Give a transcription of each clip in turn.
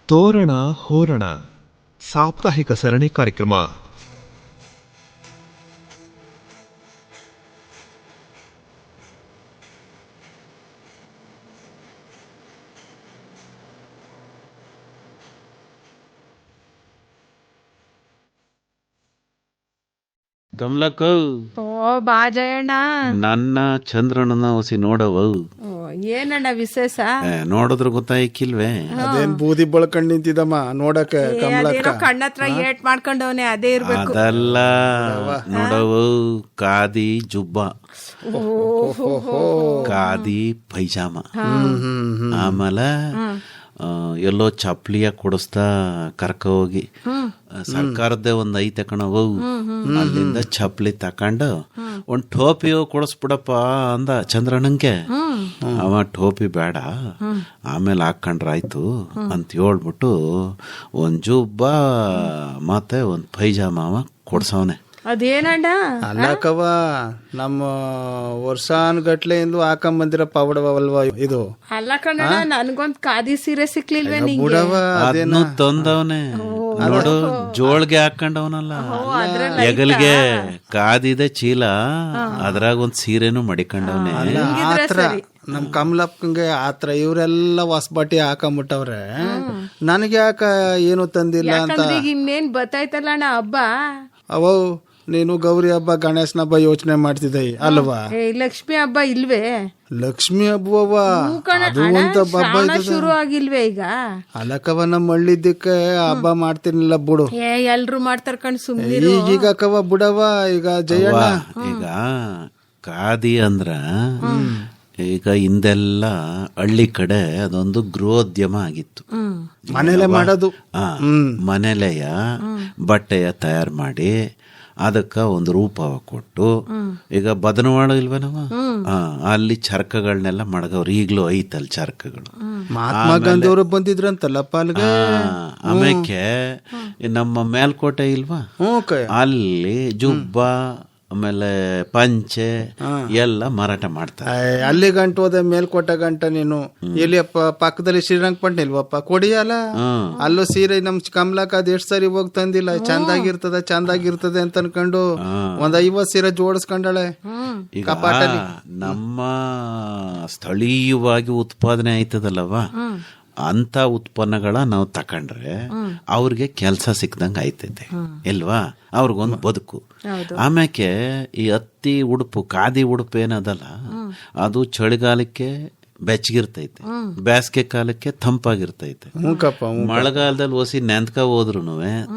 ತೋರಣ ಹೋರಣ ಸಾಪ್ತಾಹಿಕ ಸರಣಿ ಕಾರ್ಯಕ್ರಮ. ಕಮಲಕ್ಕ, ಓ ಬಾ ಜಯಣ್ಣ. ನನ್ನ ಚಂದ್ರನನ್ನ ಹೊಸಿ ನೋಡವ. ಏನಣ್ಣ ವಿಶೇಷ? ನೋಡಿದ್ರ ಗೊತ್ತಾಯ್ಕಿಲ್ವೇ? ಅದೇನ್ ಬೂದಿ ಬಳಕಂಡ್ ನಿಂತಿದ್ದಮ್ಮ ನೋಡಕ್ಕೆ. ಅದೇನೋ ಕಣ್ಣತ್ರ ಏಟ್ ಮಾಡ್ಕೊಂಡವನೆ ಅದೇ ಇರ್ಬೇಕು. ಅದಲ್ಲ ನೋಡವು, ಖಾದಿ ಜುಬ್ಬ, ಖಾದಿ ಪೈಜಾಮ, ಆಮೇಲೆ ಎಲ್ಲೋ ಚಪ್ಲಿಯ ಕೊಡಿಸ್ತಾ ಕರ್ಕ ಹೋಗಿ ಸರ್ಕಾರದ್ದೇ ಒಂದ್ ಐತೆ ಕಣವು, ಅಲ್ಲಿಂದ ಚಪ್ಲಿ ತಕೊಂಡು ಒಂದ್ ಟೋಪಿ ಕೊಡಿಸ್ಬಿಡಪ್ಪ ಅಂದ ಚಂದ್ರಣ್ಣಂಗೆ. ಅವ ಟೋಪಿ ಬೇಡ ಆಮೇಲೆ ಹಾಕೊಂಡ್ರಾಯ್ತು ಅಂತ ಹೇಳ್ಬಿಟ್ಟು ಒಂದ್ ಜುಬ್ಬ ಮತ್ತೆ ಒಂದ್ ಪೈಜಾಮ ಅವ ಕೊಡ್ಸವನೆ. ಅದೇನಣ್ಣ? ಅಲ್ಲಕವ ನಮ್ಮ ವರ್ಷಾನ್ಗಟ್ಲೆಯಿಂದ ಹಾಕೊಂಡ್ ಬಂದಿರ ಪವಡವಲ್ವಾ ಇದು? ಅಲ್ಲ ಕಣ್ಣ, ನನ್ಗೊಂದ್ ಖಾದಿ ಸೀರೆ ಸಿಕ್ಲಿಲ್ವೇ ನಿಂಗೆ? ಬುಡವ ಅದನ್ನು ತಂದವನೆ ನೋಡು, ಜೋಳ್ಗೆ ಹಾಕೊಂಡವನಲ್ಲ, ಹೆಗಲ್ಗೆ ಕಾದಿದೆ ಚೀಲ, ಅದ್ರಾಗ ಒಂದ್ ಸೀರೆನು ಮಡಿಕೊಂಡವನೆ. ಆತ್ರ ನಮ್ ಕಮಲಪ್ಪಂಗೆ ಆತ್ರ ಇವರೆಲ್ಲ ಹೊಸ ಬಟ್ಟೆ ಹಾಕೊಂಬಿಟ್ಟವ್ರೆ. ನನಗೆ ಯಾಕ ಏನು ತಂದಿಲ್ಲ ಅಂತ. ಇನ್ನೇನ್ ಬತ್ತಾಯ್ತಲ್ಲ ಅಣ್ಣ ಹಬ್ಬ. ಅವ ನೀನು ಗೌರಿ ಹಬ್ಬ ಗಣೇಶನ ಹಬ್ಬ ಯೋಚನೆ ಮಾಡ್ತಿದ್ದೆ ಅಲ್ವಾ? ಲಕ್ಷ್ಮಿ ಹಬ್ಬ ಇಲ್ವೇ? ಲಕ್ಷ್ಮಿ ಹಬ್ಬವ ಅದು ಅಂತ ಹಬ್ಬ ಶುರು ಆಗಿಲ್ವೇ ಈಗ? ಅಲ್ಲಕವ ನಮ್ಮ ಹಳ್ಳಿದ್ದಕ್ಕೆ ಹಬ್ಬ ಮಾಡ್ತೀನಿಲ್ಲ ಬಿಡು. ಎಲ್ರು ಮಾಡ್ತಾರ ಕಣ್ ಸುಮ್ನೆ. ಈಗೀಗ ಕವ ಬಿಡವ. ಈಗ ಜಯಣ್ಣ, ಈಗ ಖಾದಿ ಅಂದ್ರ ಈಗ ಹಿಂದೆಲ್ಲ ಹಳ್ಳಿ ಕಡೆ ಅದೊಂದು ಗೃಹೋದ್ಯಮ ಆಗಿತ್ತು. ಮನೇಲೆ ಮಾಡೋದು. ಮನೇಲೆಯ ಬಟ್ಟೆಯ ತಯಾರು ಮಾಡಿ ಅದಕ್ಕ ಒಂದು ರೂಪ ಕೊಟ್ಟು, ಈಗ ಬದನವಾಳ ಇಲ್ವೇನವ, ಅಲ್ಲಿ ಚರ್ಕಗಳನ್ನೆಲ್ಲ ಮಡಗವ್ರು. ಈಗ್ಲೂ ಐತಲ್ ಚರ್ಕಗಳು. ಮಹಾತ್ಮ ಗಾಂಧಿ ಅವರು ಬಂದಿದ್ರಂತಲ್ಲಪ್ಪ ಅಲ್ಲಿಗೆ. ಆಮೇಲೆ ನಮ್ಮ ಮೇಲ್ಕೋಟೆ ಇಲ್ವಾ, ಅಲ್ಲಿ ಜುಬ್ಬ ಆಮೇಲೆ ಪಂಚೆ ಎಲ್ಲ ಮಾರಾಟ ಮಾಡ್ತಾರೆ. ಅಲ್ಲಿ ಗಂಟು ಹೋದ ಮೇಲ್ಕೋಟ ಗಂಟ ನೀನು ಎಲ್ಲಿಯಪ್ಪ ಪಕ್ಕದಲ್ಲಿ ಶ್ರೀರಂಗಪಟ್ಟಣ ಇಲ್ವಪ್ಪ ಕೊಡಿಯಲ್ಲ, ಅಲ್ಲೂ ಸೀರೆ ನಮ್ ಕಮಲಕ್ಕ ಅದ್ ಎಷ್ಟ್ ಸರಿ ಹೋಗಿ ತಂದಿಲ್ಲ. ಚಂದಾಗಿರ್ತದೆ ಅಂತ ಅನ್ಕೊಂಡು ಒಂದ್ 50 ಸೀರೆ ಜೋಡಿಸ್ಕೊಂಡಳೆ. ಈಗ ನಮ್ಮ ಸ್ಥಳೀಯವಾಗಿ ಉತ್ಪಾದನೆ ಆಯ್ತದಲ್ಲವಾ, ಅಂತ ಉತ್ಪನ್ನಗಳ ನಾವು ತಕೊಂಡ್ರೆ ಅವ್ರಿಗೆ ಕೆಲಸ ಸಿಕ್ದಂಗ ಆಯ್ತೈತೆ ಇಲ್ವಾ, ಅವ್ರಿಗೊಂದು ಬದುಕು. ಆಮ್ಯಾಕೆ ಈ ಹತ್ತಿ ಉಡುಪು, ಖಾದಿ ಉಡುಪು ಏನದಲ್ಲ, ಅದು ಚಳಿಗಾಲಕ್ಕೆ ಬೆಚ್ಚಗಿರ್ತೈತೆ, ಬೇಸಿಗೆ ಕಾಲಕ್ಕೆ ತಂಪಾಗಿರ್ತೈತೆ, ಮಳೆಗಾಲದಲ್ಲಿ ಒಸಿ ನೆಂದ್ಕ ಹೋದ್ರು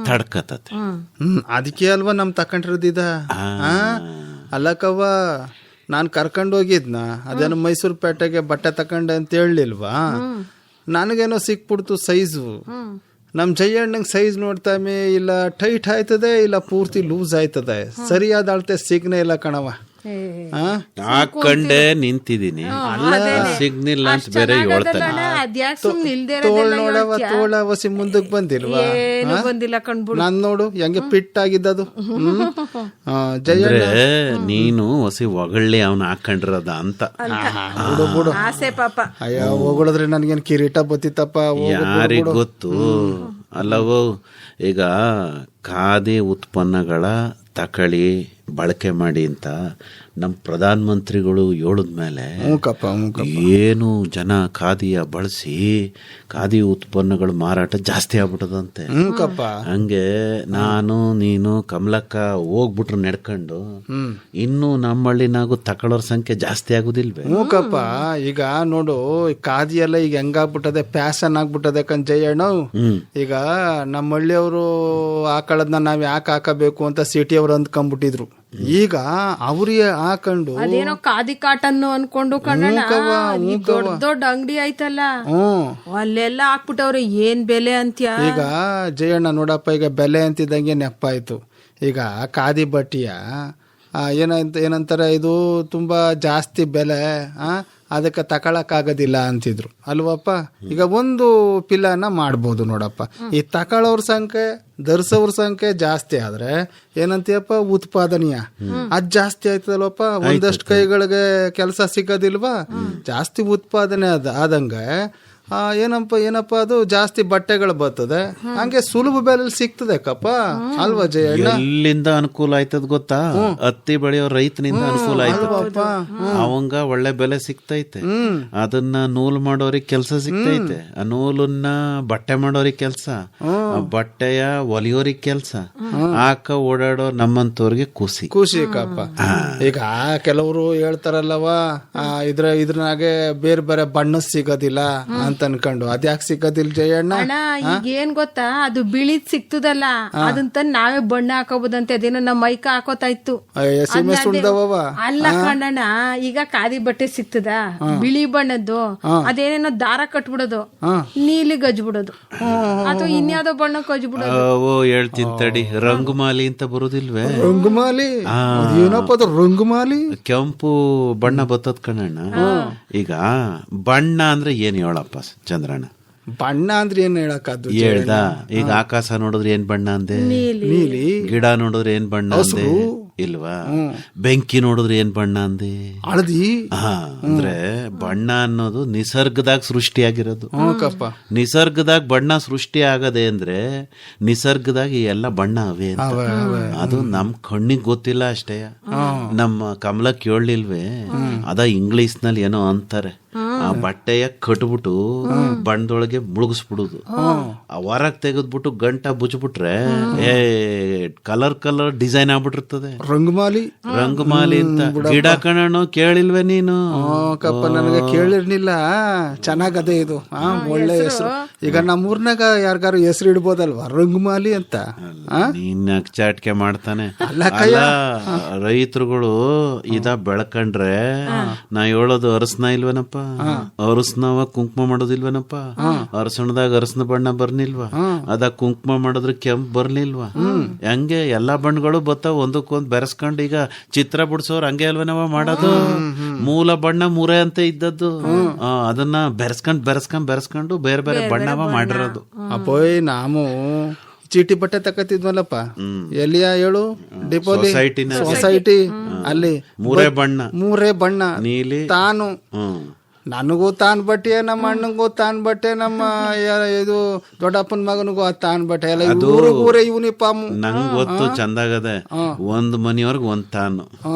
ತಡ್ಕತತೆ. ಅದಕ್ಕೆ ಅಲ್ವಾ ನಮ್ ತಕೊಂಡಿರೋದಿದ. ಅಲ್ಲಕವ್ವ, ನಾನ್ ಕರ್ಕೊಂಡು ಹೋಗಿದ್ನ ಅದೇನೋ ಮೈಸೂರು ಪೇಟೆಗೆ ಬಟ್ಟೆ ತಕೊಂಡೆ ಅಂತ ಹೇಳಲಿಲ್ವಾ? ನನಗೇನೋ ಸಿಕ್ಬಿಡ್ತು ಸೈಜು. ನಮ್ ಜಯಣ್ಣಂಗೆ ಸೈಜ್ ನೋಡ್ತಾಮೆ, ಇಲ್ಲ ಟೈಟ್ ಆಯ್ತದೆ ಇಲ್ಲ ಪೂರ್ತಿ ಲೂಸ್ ಆಯ್ತದೆ, ಸರಿಯಾದ ಅಳತೆ ಸಿಗ್ನೇ ಇಲ್ಲ ಕಣವ. ಹಾಕೊಂಡೆ ನಿಂತಿದ್ದೀನಿ, ಸಿಗ್ನಿಲ್ಲ ಅಂತ ಬೇರೆ ಹೇಳ್ತಾನೆ. ತೋಳ್ ನೋಡವ, ತೋಳ ಹೊಸಿ ಮುಂದಕ್ಕೆ ಬಂದಿಲ್ವಾ? ನಾನ್ ನೋಡು ಹೆಂಗೆ ಫಿಟ್ ಆಗಿದ್ದದು. ಜಯಣ್ಣ, ನೀನು ಹೊಸಿ ಹೊಗಳ್ಳಿ ಅವನು ಹಾಕೊಂಡಿರೋದ ಅಂತ. ಬಿಡು ಅಯ್ಯೋ, ಹೊಗಳಿದ್ರೆ ನನ್ಗೇನ್ ಕಿರೀಟ ಬತ್ತಿತ್ತಪ್ಪ, ಯಾರಿಗ್ ಗೊತ್ತು ಅಲ್ಲವೋ. ಈಗ ಖಾದಿ ಉತ್ಪನ್ನಗಳ ತಕಳಿ ಬಳಕೆ ಮಾಡಿ ಅಂತ ನಮ್ಮ ಪ್ರಧಾನ ಮಂತ್ರಿಗಳು ಹೇಳಿದ್ಮೇಲೆ ಏನು ಜನ ಖಾದಿಯ ಬಳಸಿ ಖಾದಿ ಉತ್ಪನ್ನಗಳ ಮಾರಾಟ ಜಾಸ್ತಿ ಆಗ್ಬಿಟ್ಟದಂತೆ. ಹಂಗೆ ನಾನು ನೀನು ಕಮಲಕ್ಕ ಹೋಗ್ಬಿಟ್ರು ನಡ್ಕೊಂಡು ಇನ್ನು ನಮ್ಮಳ್ಳಿನಾಗು ತಕೊಳ್ಳೋರ್ ಸಂಖ್ಯೆ ಜಾಸ್ತಿ ಆಗುದಿಲ್ವೇ? ಮೂಕಪ್ಪ, ಈಗ ನೋಡು ಖಾದಿ ಎಲ್ಲ ಈಗ ಹೆಂಗಾಗ್ಬಿಟ್ಟದೆ, ಫ್ಯಾಷನ್ ಆಗ್ಬಿಟ್ಟದೆ ಜಯಣ್ಣ. ಈಗ ನಮ್ಮ ಹಳ್ಳಿಯವರು ಹಾಕೊಳ್ಳೋದನ್ನ ನಾವ್ ಯಾಕೆ ಹಾಕಬೇಕು ಅಂತ ಸಿಟಿಯವ್ರು ಅಂದ್ಕೊಂಡ್ಬಿಟ್ಟಿದ್ರು. ಈಗ ಅವ್ರಿಗೆ ಹಾಕೊಂಡು ಅದೇನೋ ಖಾದಿ ಕಾಟನ್ ಅನ್ಕೊಂಡು ದೊಡ್ಡ ದೊಡ್ಡ ಅಂಗಡಿ ಆಯ್ತಲ್ಲ, ಅಲ್ಲೆಲ್ಲ ಹಾಕ್ಬಿಟ್ಟವ್ರೆ. ಏನ್ ಬೆಲೆ ಅಂತ್ಯ? ಈಗ ಜಯಣ್ಣ ನೋಡಪ್ಪ, ಈಗ ಬೆಲೆ ಅಂತಿದ್ದಂಗೆ ನೆಪ್ಪಾಯ್ತು. ಈಗ ಖಾದಿ ಬಟ್ಟೆಯ ಏನಂತಾರೆ, ಇದು ತುಂಬಾ ಜಾಸ್ತಿ ಬೆಲೆ, ಅದಕ್ಕೆ ತಗೊಳಕ್ಕಾಗೋದಿಲ್ಲ ಅಂತಿದ್ರು ಅಲ್ವಪ್ಪ. ಈಗ ಒಂದು ಪಿಲ್ಲನ ಮಾಡ್ಬೋದು ನೋಡಪ್ಪ. ಈ ತಗೊಳ್ಳೋರ್ ಸಂಖ್ಯೆ, ಧರಿಸೋರ್ ಸಂಖ್ಯೆ ಜಾಸ್ತಿ ಆದ್ರೆ ಏನಂತೀಯಪ್ಪ, ಉತ್ಪಾದನೆಯ ಅದ್ ಜಾಸ್ತಿ ಆಯ್ತದಲ್ವಪ್ಪ. ಒಂದಷ್ಟು ಕೈಗಳಿಗೆ ಕೆಲಸ ಸಿಗೋದಿಲ್ವಾ, ಜಾಸ್ತಿ ಉತ್ಪಾದನೆ ಆದಂಗೆ ಏನಪ್ಪ ಅದು ಜಾಸ್ತಿ ಬಟ್ಟೆಗಳು ಬರ್ತದೆ, ಹಂಗೆ ಸುಲಭ ಬೆಲೆಯಲ್ಲಿ ಸಿಗ್ತದೆ ಕಪ್ಪ ಅಲ್ವಾ ಜಯಣ್ಣ? ಎಲ್ಲಿಂದ ಅನುಕೂಲ ಆಯ್ತದ ಗೊತ್ತಾ? ಹತ್ತಿ ಬೆಳೆಯೋ ರೈತನಿಂದ ಅನುಕೂಲ ಆಯ್ತದ. ಅವಂಗ ಒಳ್ಳೆ ಬೆಲೆ ಸಿಗ್ತೈತೆ, ಅದನ್ನ ನೂಲ್ ಮಾಡೋರಿಗೆ ಕೆಲಸ ಸಿಗ್ತೈತೆ, ಆ ನೂಲನ್ನ ಬಟ್ಟೆ ಮಾಡೋರಿಗೆ ಕೆಲಸ, ಬಟ್ಟೆಯ ಒಲಿಯೋರಿಗೆ ಕೆಲಸ, ಆಕ ಓಡಾಡೋ ನಮ್ಮಂತವ್ರಿಗೆ ಖುಷಿ ಕಪ್ಪ. ಈಗ ಕೆಲವರು ಹೇಳ್ತಾರಲ್ಲವ ಇದ್ರಾಗೆ ಬೇರೆ ಬೇರೆ ಬಣ್ಣ ಸಿಗೋದಿಲ್ಲ ಅಂತ ಅನ್ಕೊಂಡು, ಅದ್ಯಾಕೆ ಸಿಗೋದಿಲ್ಲ ಜಯಣ್ಣ? ಅಣ್ಣ ಈಗ ಏನ್ ಗೊತ್ತಾ, ಅದು ಬಿಳಿದ್ ಸಿಕ್ತದಲ್ಲ, ಅದನ್ನ ತಂದ್ ನಾವೇ ಬಣ್ಣ ಹಾಕೋಬೋದಂತೆ. ಅದೇನೋ ನಮ್ಮ ಮೈಕ ಹಾಕೋತಾ ಇತ್ತು. ಅಲ್ಲ ಕಣ್ಣಣ್ಣ, ಈಗ ಖಾದಿ ಬಟ್ಟೆ ಸಿಕ್ತದ ಬಿಳಿ ಬಣ್ಣದ್ದು, ಅದೇನೇನೋ ದಾರ ಕಟ್ಬಿಡೋದು, ನೀಲಿ ಗಜ್ಬಿಡೋದು, ಅಥವಾ ಇನ್ಯಾವ್ದೋ ಬಣ್ಣ ಕಜ್ಬಿಡೋದು. ಓ ಹೇಳ್ತೀನಿ ತಡಿ, ರಂಗುಮಾಲಿ ಅಂತ ಬರುದಿಲ್ವೇ? ರಂಗುಮಾಲಿ ಏನಪ್ಪ ಅದು? ರಂಗುಮಾಲಿ ಕೆಂಪು ಬಣ್ಣ ಬತ್ತದ ಕಣಣ್ಣ. ಈಗ ಬಣ್ಣ ಅಂದ್ರೆ ಏನ್ ಹೇಳಪ್ಪ ಚಂದ್ರಣ್ಣ? ಬಣ್ಣ ಅಂದ್ರೆ ಏನ್ ಹೇಳಕ್ಕಾದ್ದು ಹೇಳ್ದ? ಈಗ ಆಕಾಶ ನೋಡಿದ್ರೆ ಏನ್ ಬಣ್ಣ ಅಂದೆ? ನೀಲಿ. ಗಿಡ ನೋಡಿದ್ರೆ ಏನ್ ಬಣ್ಣ ಅಂದೆ? ಇಲ್ವಾ? ಬೆಂಕಿ ನೋಡಿದ್ರೆ ಏನ್ ಬಣ್ಣ ಅಂದೆ? ಹಳದಿ. ಅಂದ್ರೆ ಬಣ್ಣ ಅನ್ನೋದು ನಿಸರ್ಗದಾಗ ಸೃಷ್ಟಿಯಾಗಿರೋದು. ನಿಸರ್ಗದಾಗ ಬಣ್ಣ ಸೃಷ್ಟಿ ಆಗದೆ ಅಂದ್ರೆ ನಿಸರ್ಗದಾಗ ಎಲ್ಲ ಬಣ್ಣ ಅವೇ ಅಂತ. ಅದು ನಮ್ ಕಣ್ಣಿಗೆ ಗೊತ್ತಿಲ್ಲ ಅಷ್ಟೇ. ನಮ್ಮ ಕಮಲ ಕೇಳಲಿಲ್ವೇ? ಅದ ಇಂಗ್ಲಿಷ್ ನಲ್ಲಿ ಏನೋ ಅಂತಾರೆ, ಆ ಬಟ್ಟೆಯ ಕಟ್ಬಿಟ್ಟು ಬಣ್ಣದೊಳಗೆ ಮುಳುಗಿಸ್ಬಿಡುದು, ಹೊರಗ್ ತೆಗೆದ್ಬಿಟ್ಟು ಗಂಟ ಬುಚ್ಬಿಟ್ರೆ ಕಲರ್ ಡಿಸೈನ್ ಆಗ್ಬಿಟ್ಟಿರ್ತದೆ. ರಂಗುಮಾಲಿ ಅಂತ ಗಿಡ ಕಣನು ಕೇಳಿಲ್ವೇ ನೀನು? ಕಪ್ಪ ನನಗೆ ಕೇಳಿರ್ಲಿಲ್ಲ. ಚೆನ್ನಾಗದೆ ಇದು, ಒಳ್ಳೆ ಹೆಸರು. ಈಗ ನಮ್ಮೂರ್ನಾಗ ಯಾರಿಗಾರು ಹೆಸರು ಇಡ್ಬೋದಲ್ವಾ ರಂಗುಮಾಲಿ ಅಂತ? ನೀನ್ ಚಾಟ್ಕೆ ಮಾಡ್ತಾನೆ. ರೈತರುಗಳು ಇದ ಬೆಳ್ಕಂಡ್ರೆ ನಾ ಹೇಳೋದು ಅರಸನ ಇಲ್ವೇನಪ್ಪ? ಅರಸನವ ಕುಂಕುಮ ಮಾಡೋದಿಲ್ವೇನಪ್ಪ? ಅರಸಣದಾಗ ಅರಸನ ಬಣ್ಣ ಬರ್ನಿಲ್ವಾ? ಅದ ಕುಂಕುಮ ಮಾಡಿದ್ರೆ ಕೆಂಪು ಬರ್ಲಿಲ್ವಾ? ಹಂಗೆ ಎಲ್ಲಾ ಬಣ್ಣಗಳು ಬರ್ತಾವ ಒಂದಕ್ಕೊಂದ್ ಬೆರೆಸ್ಕೊಂಡು. ಈಗ ಚಿತ್ರ ಬಿಡ್ಸೋರು ಹಂಗೆ ಅಲ್ವೇನವ ಮಾಡೋದು? ಮೂಲ ಬಣ್ಣ ಮೂರೇ ಅಂತ ಇದ್ದದ್ದು, ಅದನ್ನ ಬೆರೆಸ್ಕೊಂಡು ಬೇರೆ ಬೇರೆ ಬಣ್ಣವ ಮಾಡಿರೋದು. ಅಪ್ಪೋಯ್ ನಾವು ಚೀಟಿ ಬಟ್ಟೆ ತಕತಿದ್ವಲ್ಲಪ್ಪ, ಎಲ್ಲಿಯ ಹೇಳು? ಡಿಪೋಲಿ ಸೊಸೈಟಿ ಅಲ್ಲಿ ಮೂರೇ ಬಣ್ಣ ನೀಲಿ. ತಾನು ನನಗೂ ತಾನ್ ಬಟ್ಟೆ, ನಮ್ಮ ಅಣ್ಣಂಗೂ ತಾನ್ ಬಟ್ಟೆ, ನಮ್ಮ ಇದು ದೊಡ್ಡಪ್ಪನ ಮಗನಿಗೂ ತಾನ್ ಬಟ್ಟೆ, ಎಲ್ಲ ಊರೇ ಯೂನಿಫಾರ್ಮ್. ನಂಗ್ ಗೊತ್ತು ಚಂದಾಗದೆ, ಒಂದ್ ಮನಿಯವ್ರಿಗೆ ಒಂದ್ ತಾನು.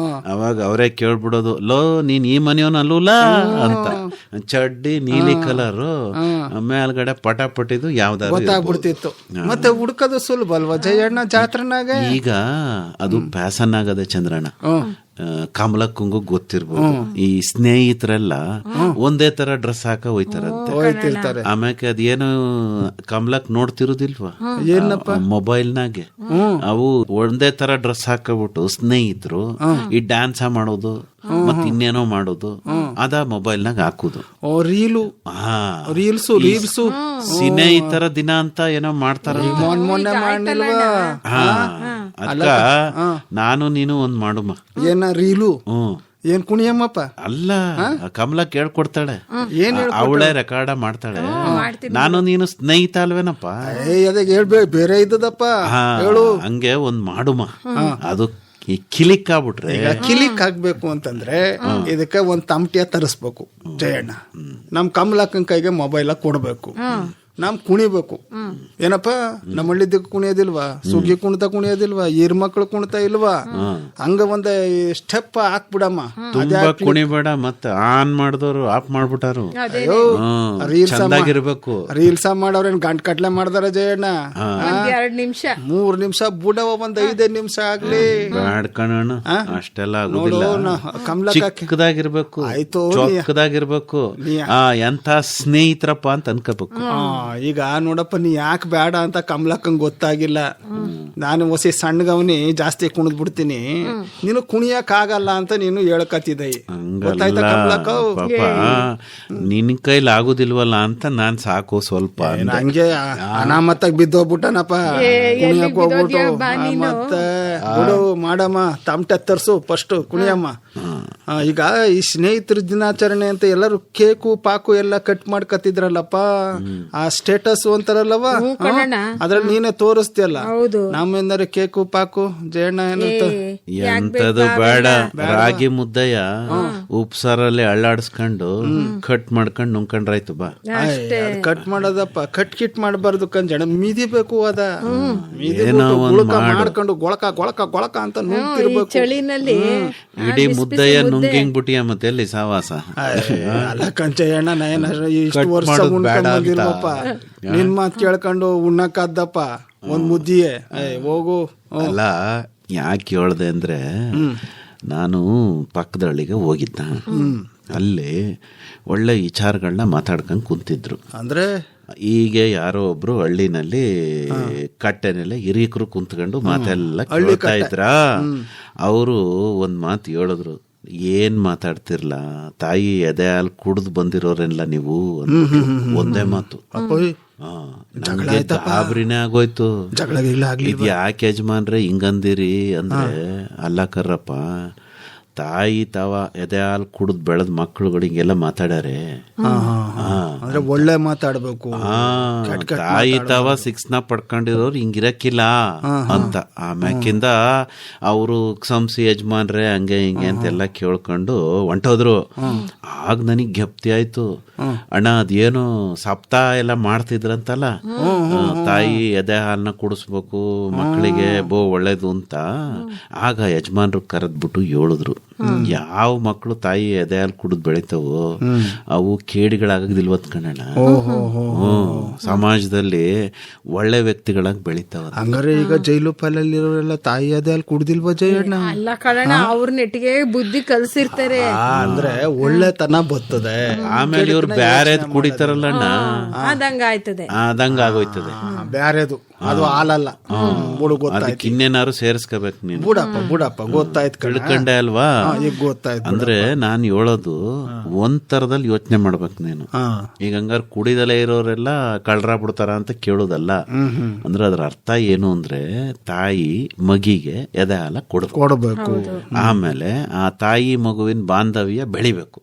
ಅವಾಗ ಅವರೇ ಕೇಳ್ಬಿಡೋದು, ಲೋ ನೀನ್ ಈ ಮನಿಯವನ್ ಅಲ್ಲೂಲ ಅಂತ. ಚಡ್ಡಿ ನೀಲಿ ಕಲರ್, ಮೇಲ್ಗಡೆ ಪಟಾಪಟ್ಟಿದು ಯಾವ್ದಾದ್ರು ಗೊತ್ತಾಗ್ಬಿಡ್ತಿತ್ತು. ಮತ್ತೆ ಹುಡ್ಕೋದು ಸುಲಭ ಅಲ್ವಾ ಜಯಣ್ಣ ಜಾತ್ರೆನಾಗ? ಈಗ ಅದು ಫ್ಯಾಷನ್ ಆಗದೆ ಚಂದ್ರಣ್ಣ. ಕಮಲಕ್ಕಂಗೂ ಗೊತ್ತಿರ್ಬೋದು, ಈ ಸ್ನೇಹಿತರೆಲ್ಲ ಒಂದೇ ತರ ಡ್ರೆಸ್ ಹಾಕ ಹೋಯ್ತಾರಂತೆ. ಆಮ್ಯಾಕೆ ಅದೇನು ಕಮಲಕ್ ನೋಡ್ತಿರೋದಿಲ್ವಾ ಮೊಬೈಲ್ನಾಗೆ? ಅವು ಒಂದೇ ತರ ಡ್ರೆಸ್ ಹಾಕಬಿಟ್ಟು ಸ್ನೇಹಿತರು ಈ ಡ್ಯಾನ್ಸ್ ಮಾಡೋದು ಮತ್ ಇನ್ನೇನೋ ಮಾಡೋದು, ಅದ ಮೊಬೈಲ್ನಾಗ ಹಾಕುದು. ರೀಲ್ಸು ಸ್ನೇಹಿತರ ದಿನ ಅಂತ ಏನೋ ಮಾಡ್ತಾರ. ಅಕ್ಕ ನಾನು ನೀನು ಒಂದ್ ಮಾಡುಮ. ಏನ ರೀಲು? ಏನ್ ಕುಣಿಯಮ್ಮಪ್ಪ? ಅಲ್ಲ, ಕಮಲ ಕೇಳ್ಕೊಡ್ತಾಳೆ, ಅವಳೇ ರೆಕಾರ್ಡ ಮಾಡ್ತಾಳೆ. ನಾನು ನೀನು ಸ್ನೇಹಿತ ಅಲ್ವೇನಪ್ಪ? ಬೇರೆ ಇದ್ದದಪ್ಪ ಹೇಳು. ಹಂಗೆ ಒಂದ್ ಮಾಡುಮ. ಅದು ಕಿಲಿಕ್ ಆಗ್ಬಿಟ್ರೆ, ಕಿಲಿಕ್ ಆಗ್ಬೇಕು ಅಂತಂದ್ರೆ ಇದಕ್ಕೆ ಒಂದ್ ತಮಟಿಯ ತರಿಸ್ಬೇಕು ಜಯಣ್ಣ. ನಮ್ ಕಮಲಕ್ಕನ ಕೈಗೆ ಮೊಬೈಲ್ ಕೊಡ್ಬೇಕು, ನಾವ್ ಕುಣಿಬೇಕು. ಏನಪ್ಪ ನಮ್ಮ ಹಳ್ಳಿದ್ದಕ್ಕೆ ಕುಣಿಯೋದಿಲ್ವಾ? ಸುಗ್ಗಿ ಕುಣಿತ ಕುಣಿಯೋದಿಲ್ವಾ? ಈರ್ ಮಕ್ಳು ಕುಣಿತ ಇಲ್ವಾ? ಹಂಗ ಒಂದ್ ಸ್ಟೆಪ್ ಹಾಕ್ಬಿಡಮ್ಮ. ತುಂಬಾ ಕುಣಿಬೇಡ, ಮತ್ತೆ ಆನ್ ಮಾಡಿದವ್ರು ಆಫ್ ಮಾಡ್ಬಿಟ್ಟಾರು. ರೀಲ್ಸ್ ಮಾಡೋರೇನ್ ಗಂಟ್ ಕಟ್ಲೆ ಮಾಡ್ದಾರ ಜಯಣ್ಣ? 3 ನಿಮಿಷ ಬುಡವ, ಒಂದ್ 5 ನಿಮಿಷ ಆಗ್ಲಿ ಬ್ಯಾಡ್ಕಣ. ಅಷ್ಟೆಲ್ಲ ಆಗುದಿಲ್ಲ. ಚಿಕ್ಕದಾಗಿರ್ಬೇಕು, ಚೊಕ್ಕದಾಗಿರ್ಬೇಕು. ಎಂತ ಸ್ನೇಹಿತರಪ್ಪ ಅಂತ ಅನ್ಕೋಬೇಕು. ಈಗ ನೋಡಪ್ಪ, ನೀ ಯಾಕೆ ಬೇಡ ಅಂತ ಕಮಲಕ್ಕಂಗ್ ಗೊತ್ತಾಗಿಲ್ಲ. ನಾನು ಹೊಸ ಸಣ್ಣಗವನಿ ಜಾಸ್ತಿ ಕುಣಿದ್ ಬಿಡ್ತೀನಿ, ನೀನು ಕುಣಿಯಕ್ ಆಗಲ್ಲ ಅಂತ ನೀನು ಹೇಳ್ಕತ್ತಿದ್ದೆ. ಗೊತ್ತಾಯ್ತಾ ಕಮಲಕ್ಕ? ನಿನ್ ಕೈಲಿ ಆಗುದಿಲ್ವಲ್ಲ ಅಂತ ನಾನ್ ಸಾಕು ಸ್ವಲ್ಪ ಹಂಗೆ ಅನಾಮತ್ತಾಗ ಬಿದ್ದೋಗ್ಬಿಟ್ಟನಪ್ಪ. ಕುಣಿಯಕ್ ಹೋಗ್ಬಿಟ್ಟು ಮತ್ತೆ ಬಿಡು ಮಾಡಮ್ಮ, ತಮಟೆ ತರ್ಸು ಫಸ್ಟ್ ಕುಣಿಯಮ್ಮ. ಈಗ ಈ ಸ್ನೇಹಿತರ ದಿನಾಚರಣೆ ಅಂತ ಎಲ್ಲರೂ ಕೇಕು ಪಾಕು ಎಲ್ಲ ಕಟ್ ಮಾಡ್ಕತ್ತಿದ್ರಲ್ಲಪ್ಪ, ಆ ಸ್ಟೇಟಸ್ ಅಂತಾರಲ್ಲವ ಅದ್ರಲ್ಲಿ ನೀನೇ ತೋರಿಸ್ತಿಯಲ್ಲ. ಹೌದು. ನಮ್ಮೆಂದರೆ ಕೇಕು ಪಾಕು ಜಯಣ್ಣ ಏನಂತ ಎಂತದು ಬೇಡ, ರಾಗಿ ಮುದ್ದಯ್ಯ ಉಪ್ಸಾರಲ್ಲಿ ಅಳ್ಳಾಡಿಸ್ಕೊಂಡು ಕಟ್ ಮಾಡ್ಕೊಂಡು ನುಂಕೊಂಡ್ರಾಯ್ತು ಬಾ. ಕಟ್ ಮಾಡೋದಪ್ಪ, ಕಟ್ ಕಿಟ್ ಮಾಡಬಾರ್ದು ಕಂಜಣ್ಣ, ಮಿದಿಬೇಕು ಅದ ಮಾಡ್ಕೊಂಡು ಗೊಳಕ ಗೊಳಕ ಗೊಳಕ ಅಂತ ನುಂಗ್ತಿರ್ಬೇಕು ಚಳಿನಲ್ಲಿ. ಇಡೀ ಮುದ್ದಯ್ಯ ನುಂಗಿಂಗ್ ಬಿಟ್ಟಿಯ ಮತ್ತೆ ಎಲ್ಲಿ ಸಾವಾಸ. ಅಲ್ಲ ಕಂಚಯ್ಯಣ್ಣ, ನಯನ ಇಷ್ಟು ವರ್ಷ ಉಣ್ಕೊಂಡ್ಬಂದಿಲ್ವಪ್ಪ, ನಿನ್ ಮಾತ್ ಕೇಳ್ಕೊಂಡು ಉಣ್ಣಕ್ಕಾದ್ದಪ್ಪ ಒಂದ್ ಮುದ್ದಿಯೇ ಹೋಗು. ಅಲ್ಲ ಯಾಕೆ ಹೇಳ್ದೆ ಅಂದ್ರೆ, ನಾನು ಪಕ್ಕದ ಹಳ್ಳಿಗೆ ಹೋಗಿದ್ದ, ಅಲ್ಲಿ ಒಳ್ಳೆ ವಿಚಾರಗಳನ್ನ ಮಾತಾಡ್ಕೊಂಡ್ ಕುಂತಿದ್ರು. ಅಂದ್ರೆ ಹೀಗೆ ಯಾರೋ ಒಬ್ರು ಹಳ್ಳಿನಲ್ಲಿ ಕಟ್ಟೆನೆಲ್ಲ ಹಿರೀಕರು ಕುಂತ್ಕೊಂಡು ಮಾತೆಲ್ಲ ಕೇಳ್ತಾ ಇದ್ರ. ಅವರು ಒಂದ್ ಮಾತು ಹೇಳಿದ್ರು, ಏನ್ ಮಾತಾಡ್ತಿರ್ಲ, ತಾಯಿ ಎದೆ ಹಾಲು ಕುಡ್ದು ಬಂದಿರೋರೆಲ್ಲ ನೀವು ಅಂತ ಒಂದೇ ಮಾತು. ಗಾಬರಿನೇ ಆಗೋಯ್ತು. ಇದು ಯಾಕೆ ಯಜಮಾನ್ರೆ ಹಿಂಗಂದಿರಿ ಅಂದ್ರೆ, ಅಲ್ಲ ಕರ್ರಪ್ಪ, ತಾಯಿ ತಾವ ಎದೆ ಹಾಲು ಕುಡಿದ್ ಬೆಳೆದ ಮಕ್ಕಳುಗಳು ಹಿಂಗೆಲ್ಲ ಮಾತಾಡ್ಯಾರೆ. ಒಳ್ಳೆ ಮಾತಾಡ್ಬೇಕು. ತಾಯಿ ತಾವ ಸಿಕ್ಸ್ನ ಪಡ್ಕೊಂಡಿರೋರು ಹಿಂಗಿರಕ್ಕಿಲ್ಲ ಅಂತ. ಆಮ್ಯಾಕಿಂದ ಅವರು ಸಂಸಿ ಯಜಮಾನ್ರೆ ಹಂಗೆ ಹಿಂಗೆ ಅಂತೆಲ್ಲ ಕೇಳ್ಕೊಂಡು ಹೊಂಟೋದ್ರು. ಆಗ ನನಗ್ ಗೆಪ್ತಿ ಆಯ್ತು, ಅಣ್ಣ ಅದೇನು ಸಪ್ತಾಹ ಎಲ್ಲ ಮಾಡ್ತಿದ್ರಂತಲ್ಲ, ತಾಯಿ ಎದೆ ಹಾಲನ್ನ ಕುಡಿಸ್ಬೇಕು ಮಕ್ಕಳಿಗೆ ಒಳ್ಳೇದು ಅಂತ. ಆಗ ಯಜಮಾನ್ರು ಕರೆದ್ಬಿಟ್ಟು ಹೇಳಿದ್ರು, ಯಾವ ಮಕ್ಕಳು ತಾಯಿ ಎದೆ ಹಾಲು ಕುಡಿದ್ ಬೆಳಿತಾವೋ ಅವು ಕೇಡಿಗಳಾಗದಿಲ್ವತ್ ಕಣಣ್ಣ, ಸಮಾಜದಲ್ಲಿ ಒಳ್ಳೆ ವ್ಯಕ್ತಿಗಳಾಗಿ ಬೆಳಿತಾವ. ಹಂಗಾರೆ ಈಗ ಜೈಲು ಪಾಲಲ್ಲಿರೋರೆಲ್ಲ ತಾಯಿ ಎದೆ ಹಾಲು ಕುಡ್ದಿಲ್ವ ಜಯಣ್ಣ? ಅಲ್ಲ ಕಣಣ್ಣ, ಅವ್ರ ನೆಟ್ಟಿಗೆ ಬುದ್ಧಿ ಕಲ್ಸಿರ್ತಾರೆ ಅಂದ್ರೆ ಒಳ್ಳೆತನ ಬರ್ತದೆ. ಆಮೇಲೆ ಇವ್ರು ಬ್ಯಾರೆದ್ ಕುಡಿತಾರಲ್ಲಣ್ಣ, ಅದಂಗ ಆಯ್ತದೆ, ಅದಂಗ ಆಗೋಯ್ತದೆ. ಬ್ಯಾರೆದು ಅದು ಹಾಲಲ್ಲ, ಅದಕ್ಕೆ ಇನ್ನೇನಾರು ಸೇರಿಸ್ಕೋಬೇಕು ನೀನು. ಬುಡಪ್ಪ ಗೊತ್ತಾಯ್ತು, ತಿಳ್ಕೊಂಡೆ ಅಲ್ವಾ? ಈಗ ಗೊತ್ತಾಯ್ತು. ಅಂದ್ರೆ ನಾನ್ ಹೇಳೋದು ಒಂದ್ ತರದಲ್ಲಿ ಯೋಚನೆ ಮಾಡ್ಬೇಕು ನೀನು. ಈಗ ಹಂಗಾರೆ ಕುಡಿದಲೇ ಇರೋರೆಲ್ಲ ಕಳ್ರ ಬಿಡ್ತಾರ ಅಂತ ಕೇಳೋದಲ್ಲ. ಅಂದ್ರೆ ಅದ್ರ ಅರ್ಥ ಏನು ಅಂದ್ರೆ, ತಾಯಿ ಮಗಿಗೆ ಎದೆ ಹಾಲ ಕೊಡಬೇಕು, ಆಮೇಲೆ ಆ ತಾಯಿ ಮಗುವಿನ ಬಾಂಧವ್ಯ ಬೆಳಿಬೇಕು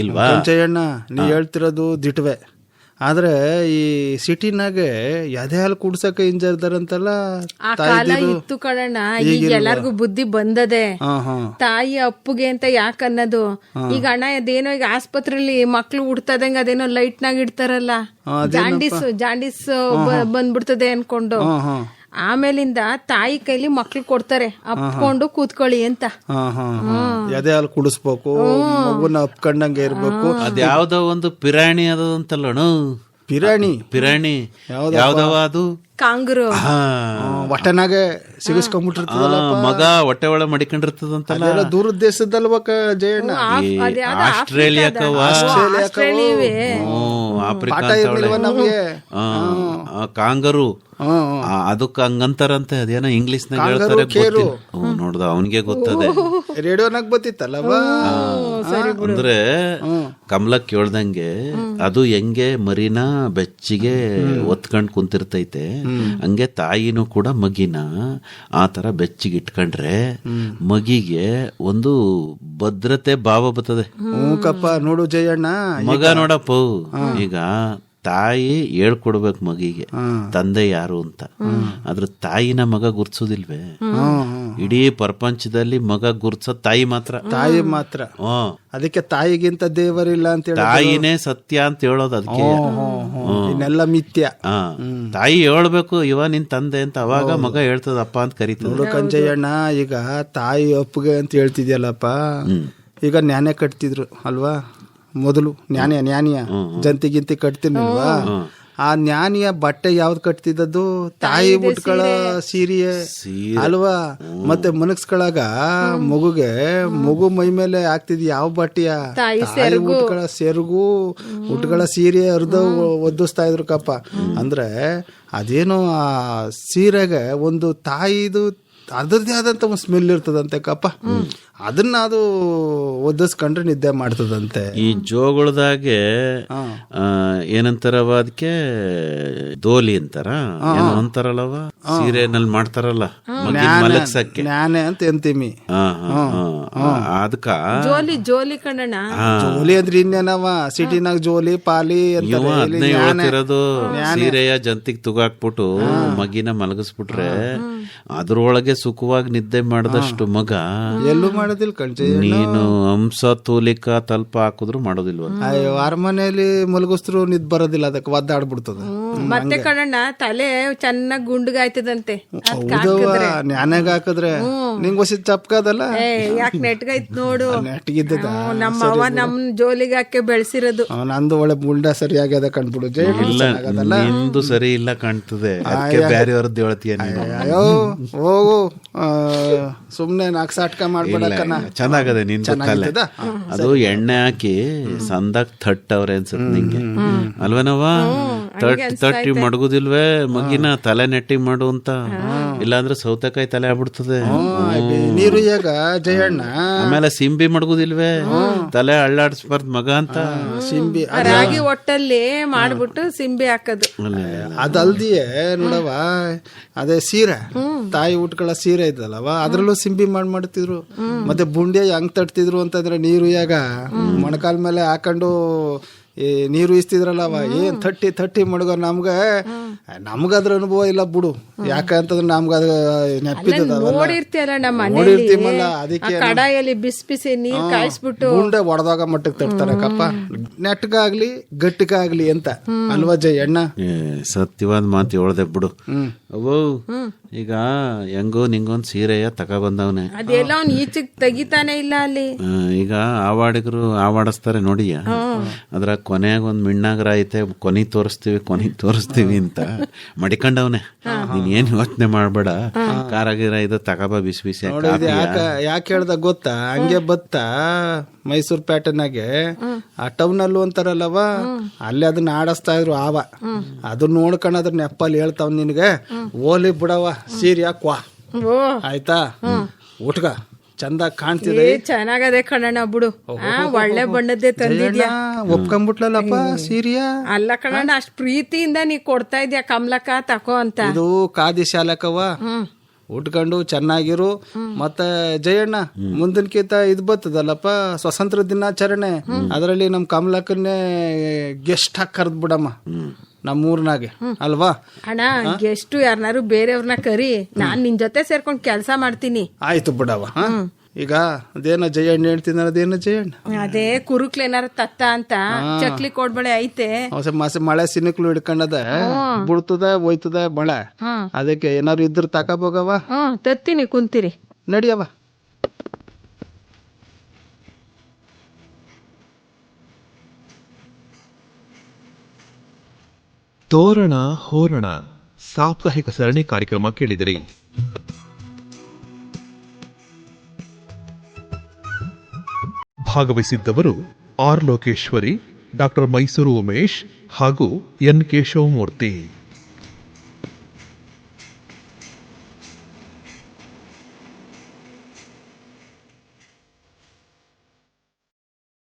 ಇಲ್ವಾ? ಜಯಣ್ಣ ನೀ ಹೇಳ್ತಿರೋದು ದಿಟ್ವೆ. ಆದ್ರೆ ಈ ಸಿಟಿನಾಗೆ ಎದೆ ಹಾಲು ಕುಡ್ಸಕ ಹಿಂಜರ್ದಾರಂತಲ್ಲ. ಆ ಕಾಲ ಇತ್ತು ಕಣಣ್ಣ, ಈಗ ಎಲ್ಲಾರ್ಗು ಬುದ್ಧಿ ಬಂದದೆ. ತಾಯಿ ಅಪ್ಪುಗೆ ಅಂತ ಯಾಕೆ ಅನ್ನೋದು. ಈಗ ಅಣ್ಣ ಅದೇನೋ ಈಗ ಆಸ್ಪತ್ರೆಯಲ್ಲಿ ಮಕ್ಳು ಹುಡ್ತದಂಗ ಅದೇನೋ ಲೈಟ್ ನಾಗ ಇಡ್ತಾರಲ್ಲ, ಜಾಂಡಿಸ್ ಬಂದ್ಬಿಡ್ತದೆ ಅನ್ಕೊಂಡು, ಆಮೇಲಿಂದ ತಾಯಿ ಕೈಲಿ ಮಕ್ಳು ಕೊಡ್ತಾರೆ, ಅಪ್ಕೊಂಡು ಕೂತ್ಕೊಳ್ಳಿ ಅಂತ. ಎದೆ ಹಾಲು ಕುಡಿಸ್ಬೇಕು, ಮಗುನ ಅಪ್ಕೊಂಡಂಗೆ ಇರ್ಬೇಕು. ಅದ್ಯಾವ್ದೋ ಒಂದು ಪಿರಾಣಿ ಅದಂತಲ್ಲಣ, ಪಿರಾಣಿ ಯಾವ್ದವ ಅದು? ಕಾಂಗ್ರು ಹೊಟ್ಟೆನಾಗೆ ಸಿಗಿಸ್ಕೊಂಡ್ಬಿಟ್ಟಿರ್ತದಲ್ಲ, ಮಗ ಹೊಟ್ಟೆ ಒಳ ಮಡಿಕೊಂಡಿರ್ತದಂತಲ್ಲ. ದೂರದ ದೇಶದಲ್ವ ಜಯಣ್ಣ? ಆಸ್ಟ್ರೇಲಿಯಾಕವಾ, ಕಾಂಗರು ಅದಕ್ಕೆ ಹಂಗಂತಾರಂತೆ. ಅದೇನೋ ಇಂಗ್ಲಿಷ್ ನಾಗ ಹೇಳ್ತಾರೆ, ನೋಡ್ದ ಅವನಿಗೆ ಗೊತ್ತದೆ. ರೇಡಿಯೋನಾಗ ಗೊತ್ತಿತ್ತಲ್ಲವ. ಅಂದ್ರೆ ಕಮಲ ಕೇಳ್ದಂಗೆ ಅದು ಹೆಂಗೆ ಮರಿನ ಬೆಚ್ಚಿಗೆ ಒತ್ಕೊಂಡ್ ಕುಂತಿರ್ತೈತೆ, ಹಂಗೆ ತಾಯಿನೂ ಕೂಡ ಮಗಿನ ಆ ತರ ಬೆಚ್ಚಿಗೆ ಇಟ್ಕೊಂಡ್ರೆ ಮಗಿಗೆ ಒಂದು ಭದ್ರತೆ ಭಾವ ಬರ್ತದೆ. ಕಪ್ಪ ನೋಡು ಜಯಣ್ಣ, ಮಗ ನೋಡಪ್ಪ, ಈಗ ತಾಯಿ ಹೇಳ್ಕೊಡ್ಬೇಕು ಮಗಿಗೆ ತಂದೆ ಯಾರು ಅಂತ. ಆದ್ರೆ ತಾಯಿನ ಮಗ ಗುರ್ಸೋದಿಲ್ವೇ? ಇಡೀ ಪ್ರಪಂಚದಲ್ಲಿ ಮಗ ಗುರ್ಸೋದ್ ತಾಯಿ ಮಾತ್ರ. ಅದಕ್ಕೆ ತಾಯಿಗಿಂತ ದೇವರಿಲ್ಲ ಅಂತ ಹೇಳಿ ತಾಯಿನೇ ಸತ್ಯ ಅಂತ ಹೇಳೋದು. ಅದಕ್ಕೆ ಇನ್ನೆಲ್ಲ ಮಿಥ್ಯ. ತಾಯಿ ಹೇಳ್ಬೇಕು ಇವ ನಿನ್ ತಂದೆ ಅಂತ, ಅವಾಗ ಮಗ ಹೇಳ್ತದಪ್ಪ ಅಂತ ಕರೀತದ. ಕಂಜಯ್ಯಣ್ಣ, ಈಗ ತಾಯಿ ಅಪ್ಪಗೆ ಅಂತ ಹೇಳ್ತಿದ್ಯಲ್ಲಪ್ಪ, ಈಗ ನ್ಯಾನೆ ಕಟ್ತಿದ್ರು ಅಲ್ವಾ ಮೊದಲು? ನ್ಯಾನಿಯ ಜಂತಿಗಿಂತಿ ಕಟ್ತೀನಿಲ್ವಾ? ಆ ಜ್ಞಾನಿಯ ಬಟ್ಟೆ ಯಾವ್ದು ಕಟ್ತಿದ್ದದ್ದು? ತಾಯಿ ಉಟ್ಕೊಳ ಸೀರೆ ಅಲ್ವಾ? ಮತ್ತೆ ಮನಸ್ಕೊಳಗ ಮಗು ಮೈ ಮೇಲೆ ಆಗ್ತಿದ್ ಯಾವ ಬಟ್ಟೆಯ? ತಾಯಿ ಉಟ್ಕೊಳ ಸೆರಗು, ಉಟ್ಕೊಳ ಸೀರೆ ಅರ್ಧ ಒದ್ದಿಸ್ತಾ ಇದ್ರು ಕಪ್ಪ. ಅಂದ್ರೆ ಅದೇನೋ ಆ ಸೀರೆಗೆ ಒಂದು ತಾಯಿದು ಅದರದ್ದೇ ಆದಂತ ಒಂದು ಸ್ಮೆಲ್ ಇರ್ತದಂತೆ ಕಪ್ಪ. ಅದನ್ನ ಅದು ಒದಿಸ್ಕೊಂಡ್ರೆ ನಿದ್ದೆ ಮಾಡ್ತದಂತೆ. ಈ ಜೋಗಳದಾಗೆ ಏನಂತಾರವ ಅದಕ್ಕೆ ದೋಲಿ ಅಂತಾರ ಏನೋ ಅಂತಾರಲ್ಲವ, ಸೀರೆನಲ್ಲಿ ಮಾಡ್ತಾರಲ್ಲ ಮಲಗ್ಸಕ್ಕೆ, ನ್ಯಾನೆ ಅಂತ ಎಂತೀಮಿ. ಅದಕ್ಕ ಜೋಲಿ ಕಣ್ಣಣ್ಣ. ಜೋಲಿ ಅಂದ್ರೆ ಇನ್ನೇನವ, ಸಿಟಿನಾಗ ಜೋಲಿ ಪಾಲಿ ಅಂತ ಅದನ್ನೇ ಹೇಳ್ತಿರೋದು. ಸೀರೆಯ ಜಂತಿಗ್ ತುಗಾಕ್ಬಿಟ್ಟು ಮಗಿನ ಮಲಗಿಸ್ಬಿಟ್ರೆ ಅದ್ರೊಳಗೆ ಸುಖವಾಗಿ ನಿದ್ದೆ ಮಾಡದಷ್ಟು ಮಗ ಎಲ್ಲೂ ಮಾಡೋದಿಲ್ಲ ಕಣ್ಜೆ. ನೀನು ಹಂಸ ತೂಲಿಕ ತಲ್ಪ ಹಾಕಿದ್ರು ಮಾಡೋದಿಲ್ವ? ಅಯ್ಯೋ, ಅರಮನೆಯಲ್ಲಿ ಮಲಗಿಸ್ರು ನಿದ್ ಬರೋದಿಲ್ಲ, ಅದಕ್ಕೆ ಒದ್ದಾಡ್ಬಿಡ್ತದ. ಮತ್ತೆ ಕಣ್ಣಣ್ಣ ತಲೆ ಚೆನ್ನಾಗ್ ಗುಂಡ್ಗಾಯ್ತದಂತೆ. ನ್ಯಾನಾಗ ಹಾಕಿದ್ರೆ ನಿಂಗ್ ಹೊಸ ಚಪ್ಕದಲ್ಲ, ಯಾಕೆ ನೆಟ್ಗೈತ್ ನೋಡು. ನೆಟ್ಗಿದ್ದದ ನಮ್ಮ ಅವ್ವ ನಮ್ ಜೋಲಿಗೆ ಹಾಕಿ ಬೆಳೆಸಿರೋದು. ನಂದು ಒಳ್ಳೆ ಬುಲ್ಡ ಸರಿಯಾಗಿ ಅದ ಕಂಡ್ಬಿಡು. ನಿಂದು ಸರಿ ಇಲ್ಲ ಕಾಣ್ತದೆ, ಬೇರೆಯವ್ರದ್ದು ಹೇಳ್ತೀಯ ನೀನು. ಅಯ್ಯೋ ಹೋಗು, ಸುಮ್ನೆ ನಾಕ್ ಸಾಟ್ಕ ಮಾಡ್ಬೇಡ. ಚೆನ್ನಾಗದೆ ನಿನ್ ತಲೆ. ಅದು ಎಣ್ಣೆ ಹಾಕಿ ಸಂದಾಗ ತಟ್ಟವ್ರೆ ಅನ್ಸುತ್ತೆ ನಿಂಗೆ ಅಲ್ವೇನವ? ತಟ್ಟಿ ಮಡಗುದಿಲ್ವೇ ಮಗಿನ ತಲೆ ನೆಟ್ಟಿ ಮಾಡು ಅಂತ, ಇಲ್ಲಾಂದ್ರೆ ಸೌತೆಕಾಯಿ ತಲೆ ಆಗ್ಬಿಡ್ತದೆ. ನೀರು ಈಗ ಜಯಣ್ಣ ಆಮೇಲೆ ಸಿಂಬಿ ಮಡಗುದಿಲ್ವೇ ತಲೆ ಅಳ್ಳಾಡಿಸ್ಬಾರ್ದು ಮಗ ಅಂತ. ಸಿಂಬಿ ರಾಗಿ ಒಟ್ಟಲ್ಲಿ ಮಾಡ್ಬಿಟ್ಟು ಸಿಂಬಿ ಹಾಕೋದು. ಅದಲ್ದಿಯೇ ನೋಡವ, ಅದೇ ಸೀರೆ ತಾಯಿ ಉಟ್ಕೊಳ್ಳೋ ಸೀರೆ ಇದ್ದಲ್ಲವ, ಅದ್ರಲ್ಲೂ ಸಿಂಬಿ ಮಾಡ್ತಿದ್ರು. ಮತ್ತೆ ಬುಂಡೆ ಹೆಂಗ್ ತಟ್ತಿದ್ರು ಅಂತಂದ್ರೆ, ನೀರು ಈಗ ಮೊಣಕಾಲ್ ಮೇಲೆ ಹಾಕೊಂಡು ಈ ನೀರು ಇಸ್ತಿದ್ರಲ್ಲವ, ಏನ್ ತಟ್ಟಿ ತಟ್ಟಿ ಮಡಗೋ. ನಮ್ಗದ್ರ ಅನುಭವ ಇಲ್ಲ ಬಿಡು, ಯಾಕಂತಂದ್ರೆ ನಮ್ಗದ ನೋಡಿರ್ತೀಯಲ್ಲ ನಮ್ಮ ನೋಡಿರ್ತೀವಲ್ಲ, ಅದಕ್ಕೆ ಕಡಾಯಲ್ಲಿ ಬಿಸಿ ನೀರ್ ಕಾಯಿಸ್ಬಿಟ್ಟು ಉಂಡೆ ಒಡೆದಾಗ ಮಟ್ಟಕ್ಕೆ ತಟ್ತಾರೆ ಕಪ್ಪ, ನೆಟ್ಗಾಗ್ಲಿ ಗಟ್ಟಿಗಾಗ್ಲಿ ಅಂತ ಅಲ್ವಾ ಜಯಣ್ಣ? ಸತ್ಯವಾದ ಮಾತು ಹೇಳ್ದೆ ಬಿಡು. ಅವೋ ಈಗ ಹೆಂಗೋ ನಿಂಗೊಂದ್ ಸೀರೆಯ ತಗೊಬಂದವನೆ, ಅದೆಲ್ಲ ಅವ್ನು ಈಚೆಗ್ ತೆಗಿತಾನೆ ಇಲ್ಲ ಅಲ್ಲಿ. ಈಗ ಆವಾಡಿಗರು ಆವಾಡಿಸ್ತಾರೆ ನೋಡಿಯ, ಅದ್ರ ಕೊನೆಯಾಗ ಒಂದ್ ಮಿಣ್ಣಾಗ್ರ ಐತೆ, ಕೊನಿ ತೋರಿಸ್ತೀವಿ ಅಂತ ಮಡಿಕೊಂಡವನೆ. ನೀನ್ ಏನ್ ಯೋಚನೆ ಮಾಡ್ಬೇಡ, ಕಾರಾಗಿರ ಇದು ತಗೋಬ ಬಿಸಿ ಬಿಸಿ. ಯಾಕೆ ಹೇಳ್ದ ಗೊತ್ತಾ? ಹಂಗೆ ಬತ್ತ ಮೈಸೂರು ಪ್ಯಾಟರ್ನಾಗೆ ಆ ಟೌನ್ ಅಲ್ಲೂ ಅಂತಾರಲ್ಲವ, ಅಲ್ಲಿ ಅದನ್ನ ಆಡಿಸ್ತಾ ಇದ್ರು ಆವ. ಅದನ್ನ ನೋಡ್ಕೊಂಡ್ ಅದ್ರ ನೆಪ್ಪಲ್ಲಿ ಹೇಳ್ತಾವ್ ನಿನ್ಗೆ, ಓಲಿ ಬಿಡವ ಸೀರೆ ಕ್ವಾ ಆಯ್ತಾ, ಉಟ್ಕ ಚಂದ ಕಾಣ್ತಿದೆ. ಚೆನ್ನಾಗದೆ ಕಣಣ್ಣ ಬಿಡು, ಒಳ್ಳೆ ಬಣ್ಣದ್ದೇ ತಂದಿದ್ಯಾ. ಒಪ್ಕೊಂಡ್ಬಿಟ್ಲಲ್ಲಪ್ಪ ಸೀರಿಯ. ಅಲ್ಲ ಕಣಣ್ಣ, ಅಷ್ಟ್ ಪ್ರೀತಿಯಿಂದ ನೀ ಕೊಡ್ತಾ ಇದ್ಯಾ ಕಮಲಕ್ಕ ತಕೋ ಅಂತ. ಇದು ಖಾದಿ ಶಾಲಕವ, ಉಟ್ಕೊಂಡು ಚೆನ್ನಾಗಿರು. ಮತ್ತೆ ಜಯಣ್ಣ ಮುಂದಿನಕಿಂತ ಇದ್ ಬರ್ತದಲ್ಲಪ್ಪ ಸ್ವಾತಂತ್ರ್ಯ ದಿನಾಚರಣೆ, ಅದರಲ್ಲಿ ನಮ್ ಕಮಲಕ್ಕನ್ನೇ ಗೆಸ್ಟ್ ಹಾಕಿ ಕರ್ದ್ ಬಿಡಮ್ಮ ನಮ್ಮೂರ್ನಾಗೆ ಅಲ್ವಾ? ಅಣ್ಣ ಗೆಸ್ಟ್ ಯಾರನ್ನಾರು ಬೇರೆಯವ್ರನ್ನ ಕರಿ, ನಾನ್ ನಿನ್ ಜೊತೆ ಸೇರ್ಕೊಂಡ್ ಕೆಲ್ಸ ಮಾಡ್ತೀನಿ. ಆಯ್ತು ಬಿಡವ. ಈಗ ಅದೇನ ಜಯಣ್ಣ ಹೇಳ್ತೀನಿ, ಅದೇನ ಜಯಣ್ಣ ಅದೇ ಕುರುಕ್ಲೇನಾರ ತತ್ತ ಅಂತ ಚಕ್ಲಿ ಕೊಡ್ಬಳೆ ಐತೆ. ಮಳೆ ಸಿನಿಕ್ಲು ಹಿಡ್ಕೊಂಡದ, ಬಿಡ್ತದ ಹೋಯ್ತದ ಮಳೆ, ಅದಕ್ಕೆ ಏನಾರು ಇದ್ರ ತಕೋಬೋಗವ. ತತ್ತೀನಿ, ಕುಂತೀರಿ ನಡಿಯವ. ತೋರಣ ಹೋರಣ ಸಾಪ್ತಾಹಿಕ ಸರಣಿ ಕಾರ್ಯಕ್ರಮ ಕೇಳಿದಿರಿ. ಭಾಗವಹಿಸಿದ್ದವರು ಆರ್ ಲೋಕೇಶ್ವರಿ, ಡಾಕ್ಟರ್ ಮೈಸೂರು ಉಮೇಶ್ ಹಾಗೂ ಎನ್ ಕೇಶವಮೂರ್ತಿ.